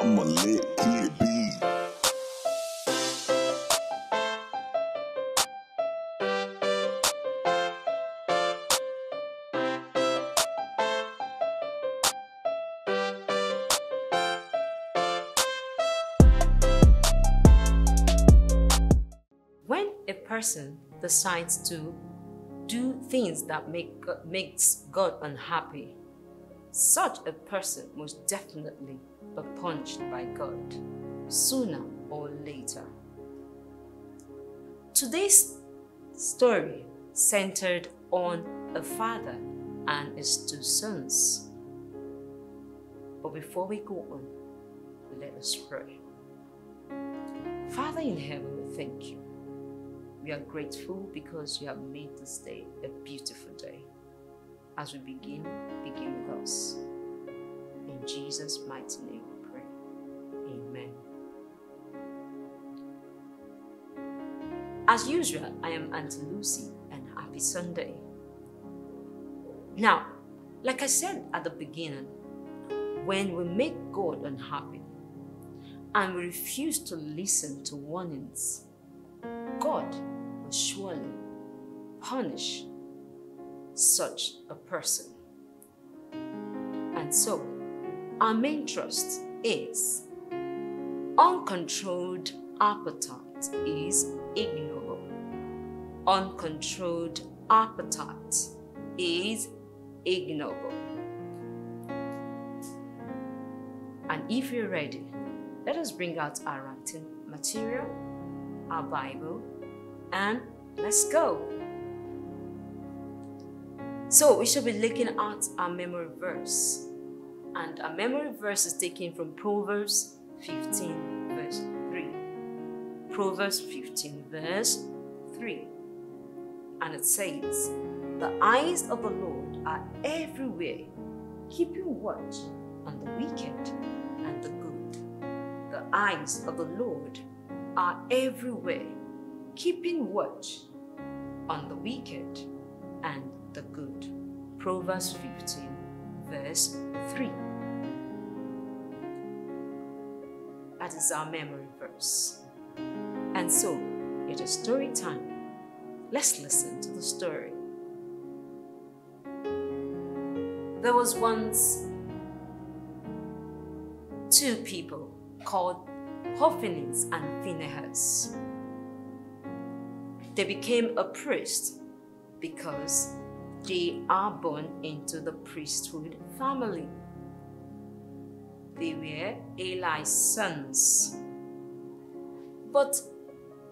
I'ma let it be. When a person decides to do things that makes God unhappy, such a person must definitely be punished by God, sooner or later. Today's story centered on a father and his two sons. But before we go on, let us pray. Father in heaven, we thank you. We are grateful because you have made this day a beautiful day. As we begin with us. In Jesus' mighty name we pray. Amen. As usual, I am Aunty Lucy, and happy Sunday. Now, like I said at the beginning, when we make God unhappy and we refuse to listen to warnings, God will surely punish such a person. And so, our main trust is uncontrolled appetite is ignoble. Uncontrolled appetite is ignoble. And if you're ready, let us bring out our writing material, our Bible, and let's go. So we shall be looking at our memory verse. And our memory verse is taken from Proverbs 15 verse 3. Proverbs 15 verse 3. And it says, "The eyes of the Lord are everywhere, keeping watch on the wicked and the good." The eyes of the Lord are everywhere, keeping watch on the wicked and the good. Proverbs 15 verse 3. That is our memory verse. And so, it is story time. Let's listen to the story. There was once two people called Hophni and Phinehas. They became a priest because they are born into the priesthood family. They were Eli's sons. But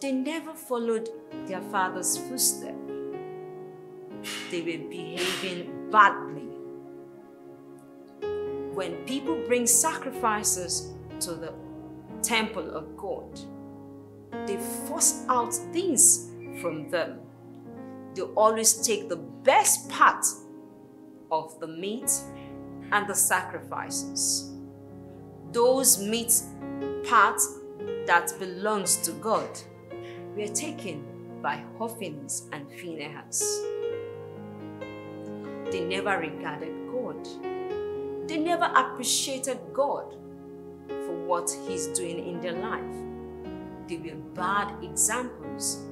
they never followed their father's footsteps. They were behaving badly. When people bring sacrifices to the temple of God, they force out things from them. They always take the best part of the meat and the sacrifices. Those meat parts that belongs to God were taken by Hophni and Phinehas. They never regarded God. They never appreciated God for what He's doing in their life. They were bad examples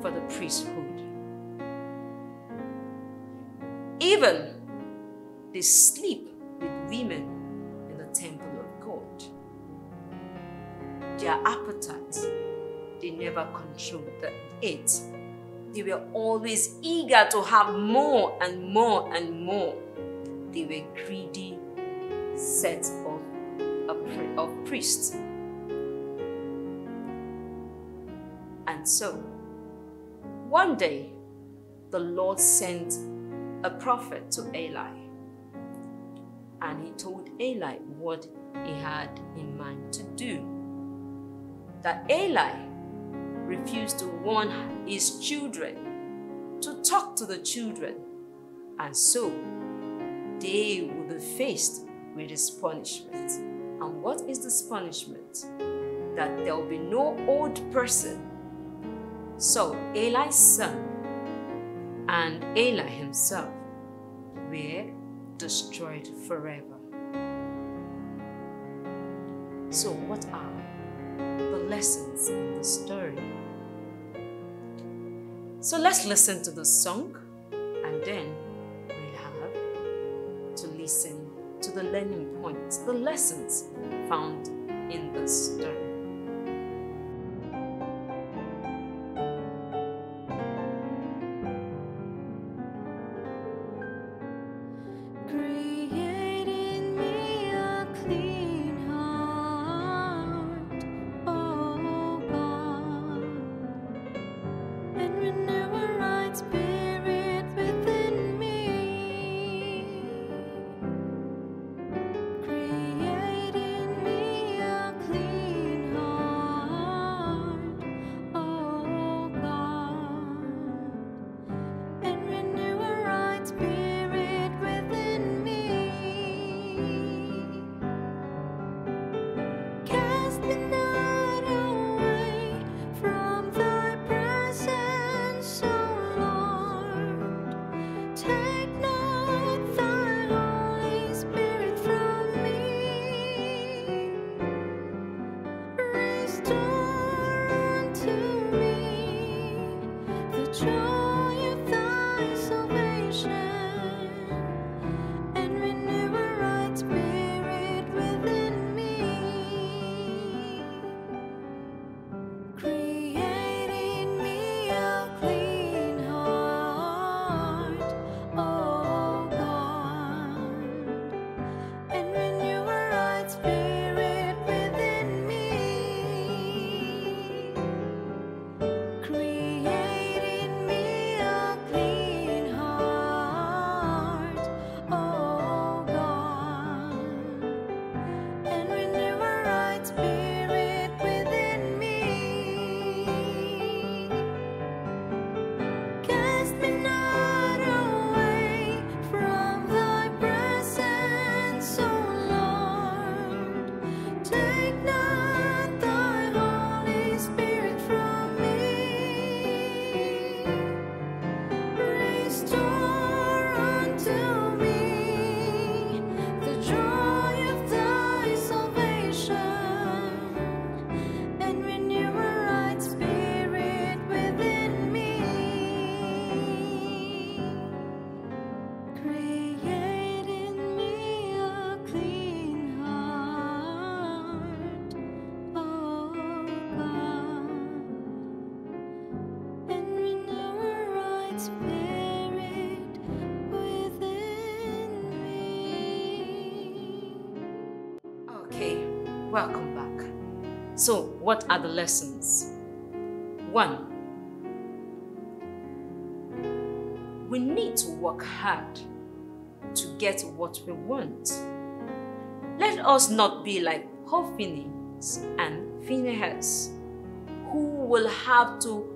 for the priesthood. Even they sleep with women in the temple of God. Their appetite, they never controlled it. They were always eager to have more and more and more. They were greedy sets of priests. And so, one day, the Lord sent a prophet to Eli. And he told Eli what he had in mind to do. That Eli refused to warn his children, to talk to the children. And so, they would be faced with his punishment. And what is this punishment? That there will be no old person. So Eli's son and Eli himself were destroyed forever. So what are the lessons in the story? So let's listen to the song, and then we'll have to listen to the learning points, the lessons found in the story. Welcome back. So, what are the lessons? 1. We need to work hard to get what we want. Let us not be like Hophni and Phinehas, who will have to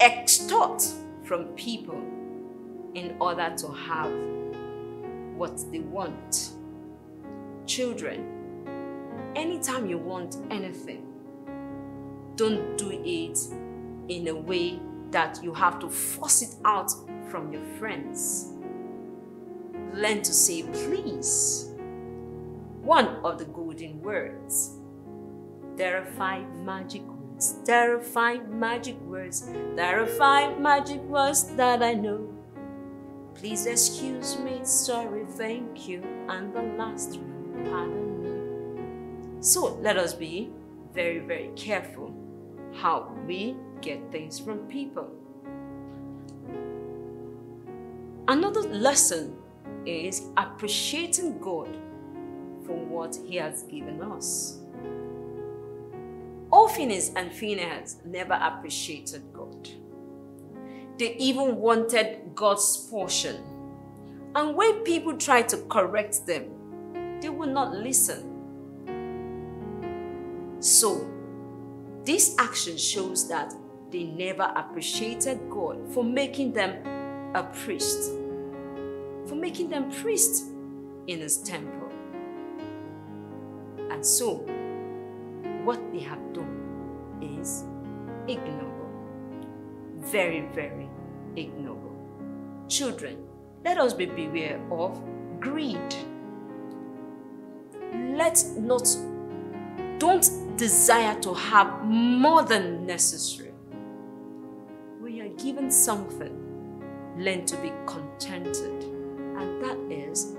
extort from people in order to have what they want. Children, anytime you want anything, don't do it in a way that you have to force it out from your friends. Learn to say please. One of the golden words. There are 5 magic words. There are 5 magic words. There are 5 magic words that I know. Please excuse me, sorry, thank you, and the last one, pardon me. So let us be very, very careful how we get things from people. Another lesson is appreciating God for what He has given us. Hophni and Phinehas never appreciated God. They even wanted God's portion. And when people tried to correct them, they would not listen. So, this action shows that they never appreciated God for making them a priest, for making them priests in His temple. And so, what they have done is ignoble. Very, very ignoble. Children, let us be beware of greed. Let's not Don't desire to have more than necessary. When you are given something, learn to be contented. And that is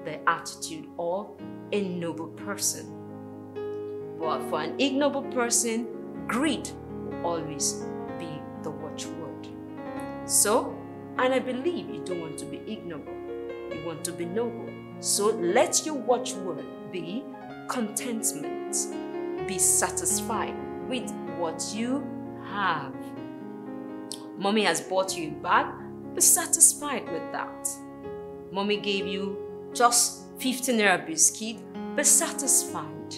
the attitude of a noble person. But for an ignoble person, greed will always be the watchword. So, and I believe you don't want to be ignoble. You want to be noble. So let your watchword be contentment. Be satisfied with what you have. Mommy has bought you a bag. Be satisfied with that. Mommy gave you just 15 naira biscuit. Be satisfied.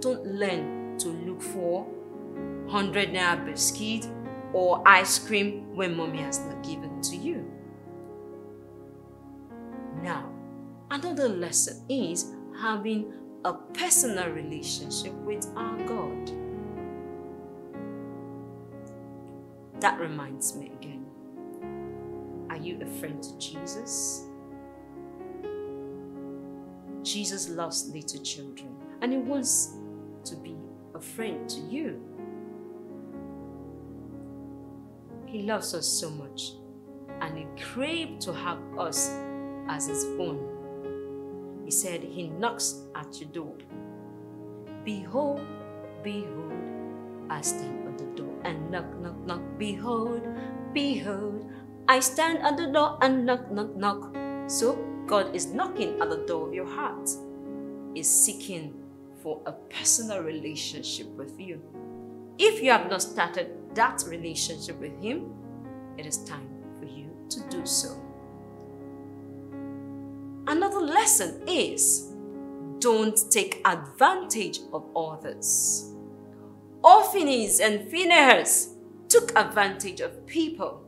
Don't learn to look for 100 naira biscuit or ice cream when mommy has not given to you. Now, another lesson is having a personal relationship with our God. That reminds me again. Are you a friend to Jesus? Jesus loves little children and he wants to be a friend to you. He loves us so much and he craved to have us as his own. He said he knocks at your door. Behold, behold, I stand at the door and knock, knock, knock. Behold, behold, I stand at the door and knock, knock, knock. So God is knocking at the door of your heart. Is seeking for a personal relationship with you. If you have not started that relationship with him, it is time for you to do so. Another lesson is don't take advantage of others. Orphans and Phinehas took advantage of people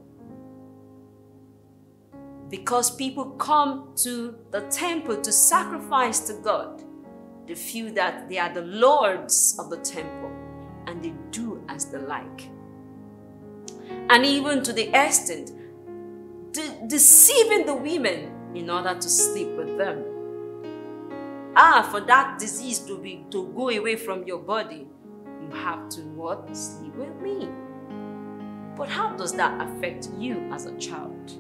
because people come to the temple to sacrifice to God. They feel that they are the lords of the temple and they do as they like. And even to the extent, deceiving the women in order to sleep with them. For that disease to go away from your body, you have to what? Sleep with me. But how does that affect you as a child?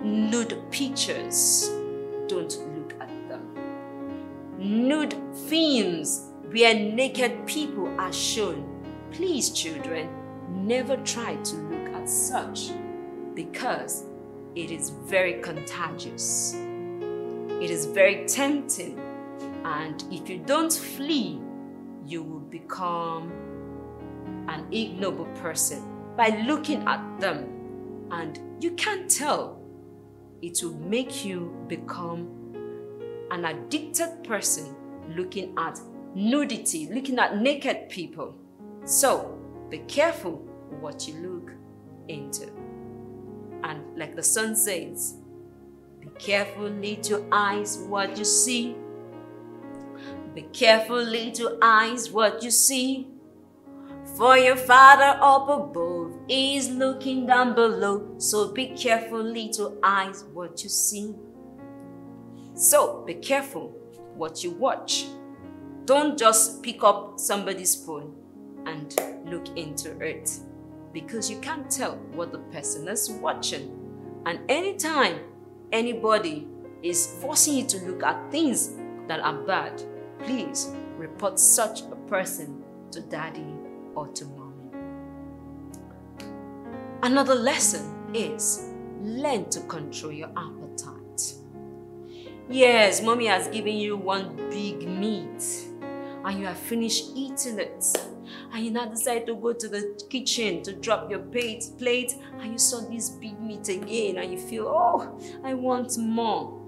Nude pictures, don't look at them. Nude films where naked people are shown. Please, children, never try to look at such because it is very contagious. It is very tempting. And if you don't flee, you will become an ignoble person by looking at them. And you can't tell. It will make you become an addicted person looking at nudity, looking at naked people. So be careful what you look into. And like the song says, be careful, little eyes, what you see. Be careful, little eyes, what you see. For your Father up above is looking down below. So be careful, little eyes, what you see. So be careful what you watch. Don't just pick up somebody's phone and look into it, because you can't tell what the person is watching. And anytime anybody is forcing you to look at things that are bad, please report such a person to daddy or to mommy. Another lesson is learn to control your appetite. Yes, mommy has given you one big meat and you have finished eating it. And you now decide to go to the kitchen to drop your plate and you saw this big meat again and you feel, oh, I want more.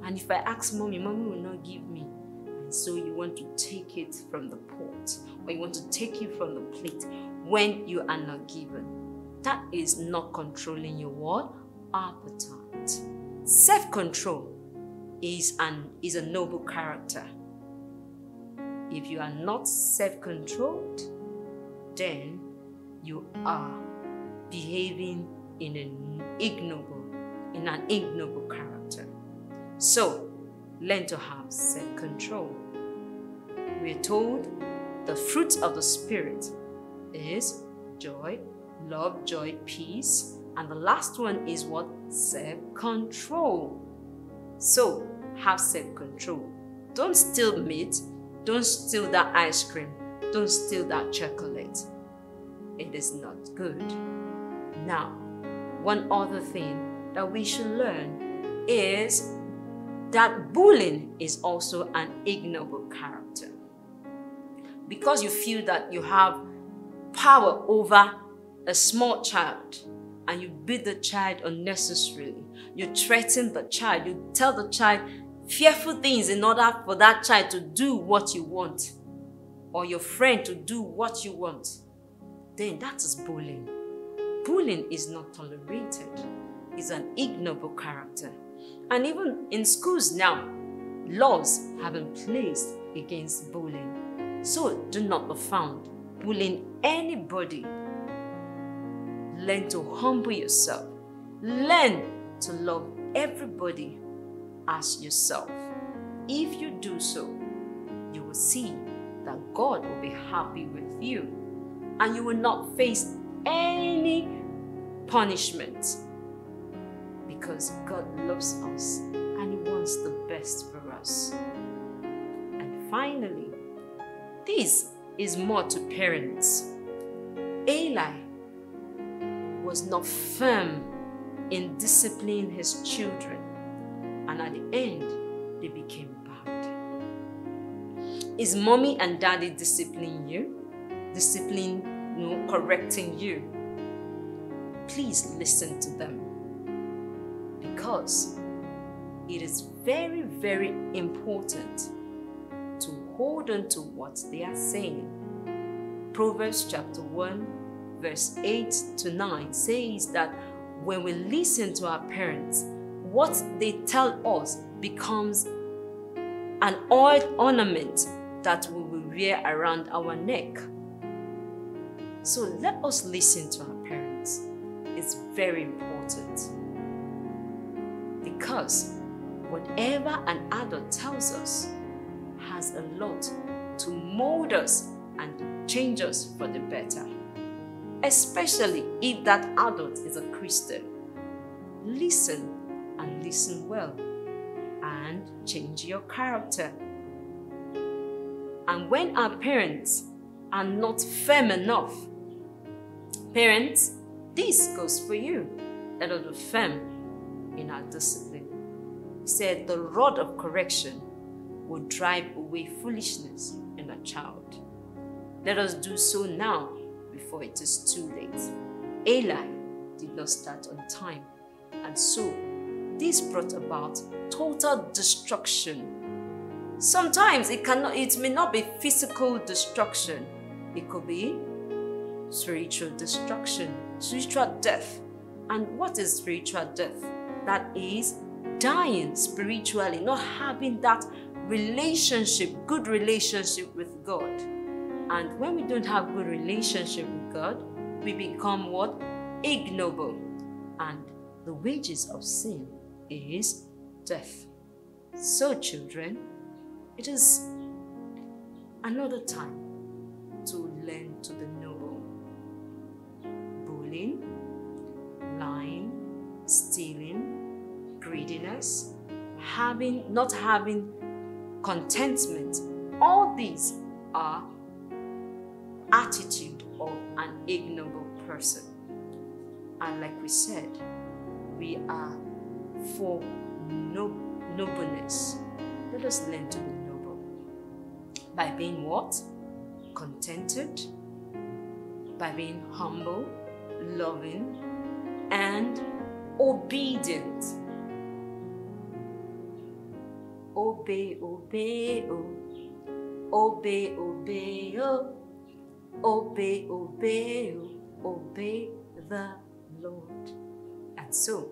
And if I ask mommy, mommy will not give me. And so you want to take it from the pot or you want to take it from the plate when you are not given. That is not controlling your what? Appetite. Self-control is a noble character. If you are not self-controlled, then you are behaving in an ignoble character. So, learn to have self-control. we are told the fruit of the Spirit is joy, love, joy, peace. And the last one is what? Self-control. So, have self-control. Don't steal meat. Don't steal that ice cream. Don't steal that chocolate. It is not good. Now, one other thing that we should learn is that bullying is also an ignoble character. Because you feel that you have power over a small child and you beat the child unnecessarily, you threaten the child, you tell the child fearful things in order for that child to do what you want, or your friend to do what you want, then that is bullying. Bullying is not tolerated. It's an ignoble character. And even in schools now, laws have been placed against bullying. So do not be found bullying anybody. Learn to humble yourself. Learn to love everybody as yourself. If you do so, you will see that God will be happy with you and you will not face any punishment, because God loves us and He wants the best for us. And finally, this is more to parents. Eli was not firm in disciplining his children, and at the end, they became bad. Is mommy and daddy disciplining you? Correcting you? Please listen to them, because it is very, very important to hold on to what they are saying. Proverbs chapter 1 verse 8 to 9 says that when we listen to our parents, what they tell us becomes an ornament that we will wear around our neck. So let us listen to our parents. It's very important, because whatever an adult tells us has a lot to mold us and change us for the better, especially if that adult is a Christian. Listen, and listen well, and change your character. And when our parents are not firm enough, parents, this goes for you. Let us be firm in our discipline. He said the rod of correction will drive away foolishness in a child. Let us do so now before it is too late. Eli did not start on time, and so this brought about total destruction. Sometimes it may not be physical destruction. It could be spiritual destruction, spiritual death. And what is spiritual death? That is dying spiritually, not having that relationship, good relationship with God. And when we don't have good relationship with God, we become what? Ignoble. And the wages of sin is death. So children, it is another time to learn to be noble. Bullying, lying, stealing, greediness, not having contentment, all these are attitude of an ignoble person. And like we said, we are for nobleness. Let us learn to be noble by being what? Contented, by being humble, loving, and obedient. Obey, obey, oh. Obey, obey, oh. Obey, obey, oh. Obey the Lord. And so,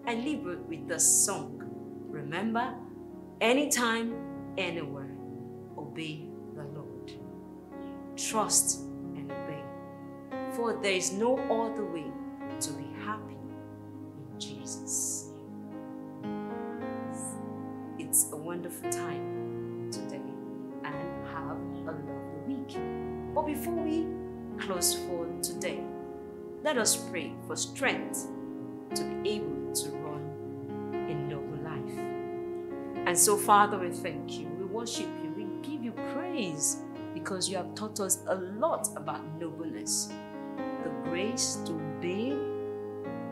I leave you with the song. Remember, anytime, anywhere, obey the Lord. Trust and obey. For there is no other way to be happy in Jesus. It's a wonderful time today, and have a lovely week. But before we close for today, let us pray for strength to be able to run a noble life. And so, Father, we thank you, we worship you, we give you praise because you have taught us a lot about nobleness, the grace to obey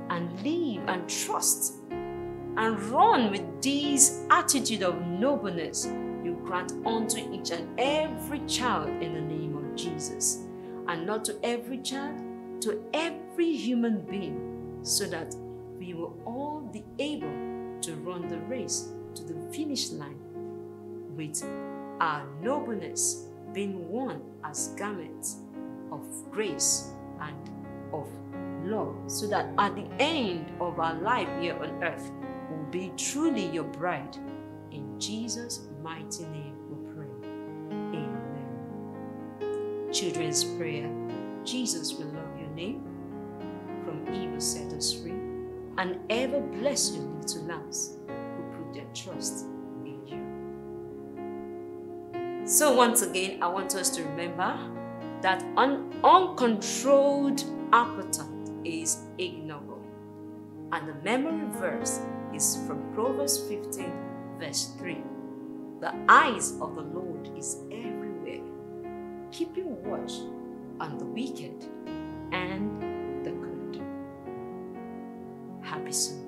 and live and trust and run with this attitude of nobleness you grant unto each and every child in the name of Jesus. And not to every child, to every human being, so that we will all be able to run the race to the finish line with our nobleness being worn as garments of grace and of love, so that at the end of our life here on earth, we'll be truly your bride. In Jesus' mighty name we pray. Amen. Children's prayer. Jesus, we love your name. From evil set us free, and ever bless your little lambs who put their trust in you. So once again, I want us to remember that an uncontrolled appetite is ignoble. And the memory verse is from Proverbs 15 verse 3. The eyes of the Lord is everywhere, keeping watch on the wicked and the good. Happy Sunday.